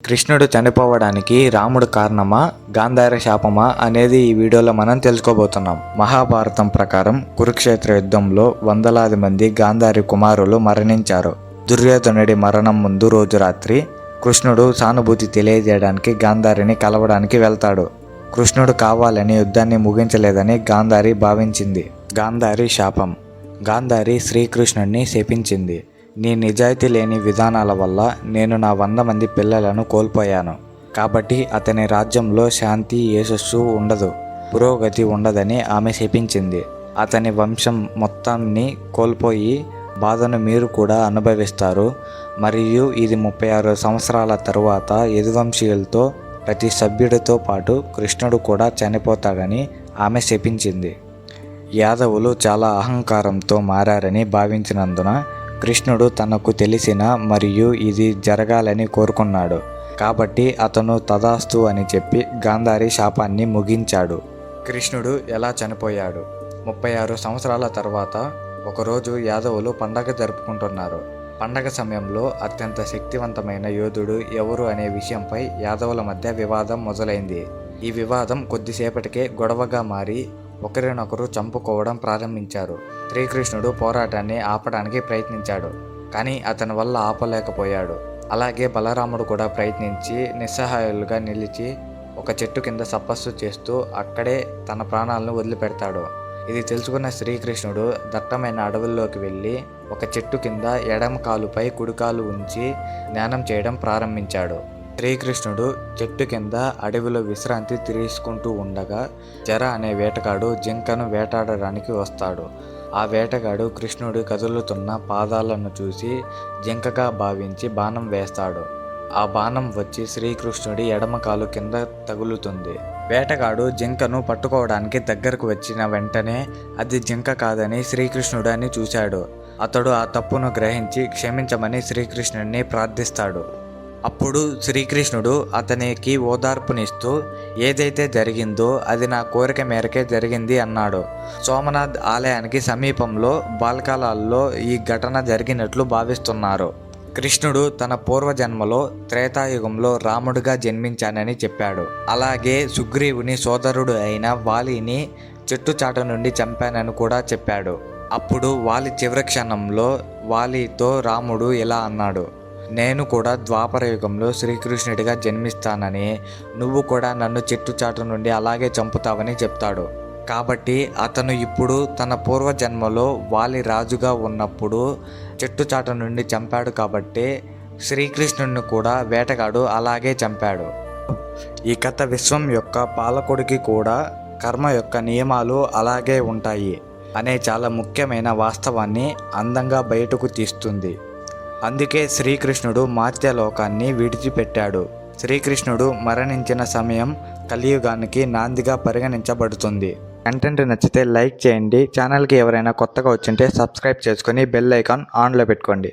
కృష్ణుడు చనిపోవడానికి రాముడు కారణమా, గాంధారి శాపమా అనేది ఈ వీడియోలో మనం తెలుసుకోబోతున్నాం. మహాభారతం ప్రకారం కురుక్షేత్ర యుద్ధంలో వందలాది మంది గాంధారి కుమారులు మరణించారు. దుర్యోధనుడి మరణం ముందు రోజు రాత్రి కృష్ణుడు సానుభూతి తెలియజేయడానికి గాంధారిని కలవడానికి వెళ్తాడు. కృష్ణుడు కావాలని యుద్ధాన్ని ముగించలేదని గాంధారి భావించింది. గాంధారి శాపం. గాంధారి శ్రీకృష్ణుడిని శపించింది. నీ నిజాయితీ లేని విధానాల వల్ల నేను నా 100 మంది పిల్లలను కోల్పోయాను. కాబట్టి అతని రాజ్యంలో శాంతి, యశస్సు ఉండదు, పురోగతి ఉండదని ఆమె శపించింది. అతని వంశం మొత్తాన్ని కోల్పోయి బాధను మీరు కూడా అనుభవిస్తారు. మరియు ఇది 36 సంవత్సరాల తరువాత యదువంశీయులతో ప్రతి సభ్యుడితో పాటు కృష్ణుడు కూడా చనిపోతాడని ఆమె శపించింది. యాదవులు చాలా అహంకారంతో మారారని భావించినందున కృష్ణుడు తనకు తెలిసిన మరియు ఇది జరగాలని కోరుకున్నాడు. కాబట్టి అతను తదాస్తు అని చెప్పి గాంధారి శాపాన్ని ముగించాడు. కృష్ణుడు ఎలా చనిపోయాడు? 36 సంవత్సరాల తర్వాత ఒకరోజు యాదవులు పండగ జరుపుకుంటున్నారు. పండగ సమయంలో అత్యంత శక్తివంతమైన యోధుడు ఎవరు అనే విషయంపై యాదవుల మధ్య వివాదం మొదలైంది. ఈ వివాదం కొద్దిసేపటికే గొడవగా మారి ఒకరినొకరు చంపుకోవడం ప్రారంభించారు. శ్రీకృష్ణుడు పోరాటాన్ని ఆపడానికి ప్రయత్నించాడు, కానీ అతని వల్ల ఆపలేకపోయాడు. అలాగే బలరాముడు కూడా ప్రయత్నించి నిస్సహాయులుగా నిలిచి ఒక చెట్టు కింద తపస్సు చేస్తూ అక్కడే తన ప్రాణాలను వదిలిపెడతాడు. ఇది తెలుసుకున్న శ్రీకృష్ణుడు దట్టమైన అడవుల్లోకి వెళ్ళి ఒక చెట్టు కింద ఎడమ కాలుపై కుడికాలు ఉంచి ధ్యానం చేయడం ప్రారంభించాడు. శ్రీకృష్ణుడు చెట్టు కింద అడవిలో విశ్రాంతి తీసుకుంటూ ఉండగా జర అనే వేటగాడు జింకను వేటాడడానికి వస్తాడు. ఆ వేటగాడు కృష్ణుడు కదులుతున్న పాదాలను చూసి జింకగా భావించి బాణం వేస్తాడు. ఆ బాణం వచ్చి శ్రీకృష్ణుడి ఎడమ కాలు కింద తగులుతుంది. వేటగాడు జింకను పట్టుకోవడానికి దగ్గరకు వచ్చిన వెంటనే అది జింక కాదని శ్రీకృష్ణుడు అని చూశాడు. అతడు ఆ తప్పును గ్రహించి క్షమించమని శ్రీకృష్ణుడిని ప్రార్థిస్తాడు. అప్పుడు శ్రీకృష్ణుడు అతనికి ఓదార్పునిస్తూ ఏదైతే జరిగిందో అది నా కోరిక మేరకే జరిగింది అన్నాడు. సోమనాథ్ ఆలయానికి సమీపంలో బాల్కాలాల్లో ఈ ఘటన జరిగినట్లు భావిస్తున్నారు. కృష్ణుడు తన పూర్వజన్మలో త్రేతాయుగంలో రాముడిగా జన్మించానని చెప్పాడు. అలాగే సుగ్రీవుని సోదరుడు అయిన వాలిని చెట్టుచాట నుండి చంపానని కూడా చెప్పాడు. అప్పుడు వాలి చివరి క్షణంలో వాలితో రాముడు ఇలా అన్నాడు, నేను కూడా ద్వాపర యుగంలో శ్రీకృష్ణుడిగా జన్మిస్తానని, నువ్వు కూడా నన్ను చెట్టుచాటు నుండి అలాగే చంపుతావని చెప్తాడు. కాబట్టి అతను ఇప్పుడు తన పూర్వజన్మలో వాలి రాజుగా ఉన్నప్పుడు చెట్టుచాటు నుండి చంపాడు. కాబట్టి శ్రీకృష్ణుడిని కూడా వేటగాడు అలాగే చంపాడు. ఈ కథ విశ్వం యొక్క పాలకుడికి కూడా కర్మ యొక్క నియమాలు అలాగే ఉంటాయి అనే చాలా ముఖ్యమైన వాస్తవాన్ని అందంగా బయటకు తీస్తుంది. అందుకే శ్రీకృష్ణుడు మర్త్యలోకాన్ని విడిచిపెట్టాడు. శ్రీకృష్ణుడు మరణించిన సమయం కలియుగానికి నాందిగా పరిగణించబడుతుంది. కంటెంట్ నచ్చితే లైక్ చేయండి. ఛానల్కి ఎవరైనా కొత్తగా వచ్చింటే సబ్స్క్రైబ్ చేసుకొని బెల్ ఐకాన్ ఆన్లో పెట్టుకోండి.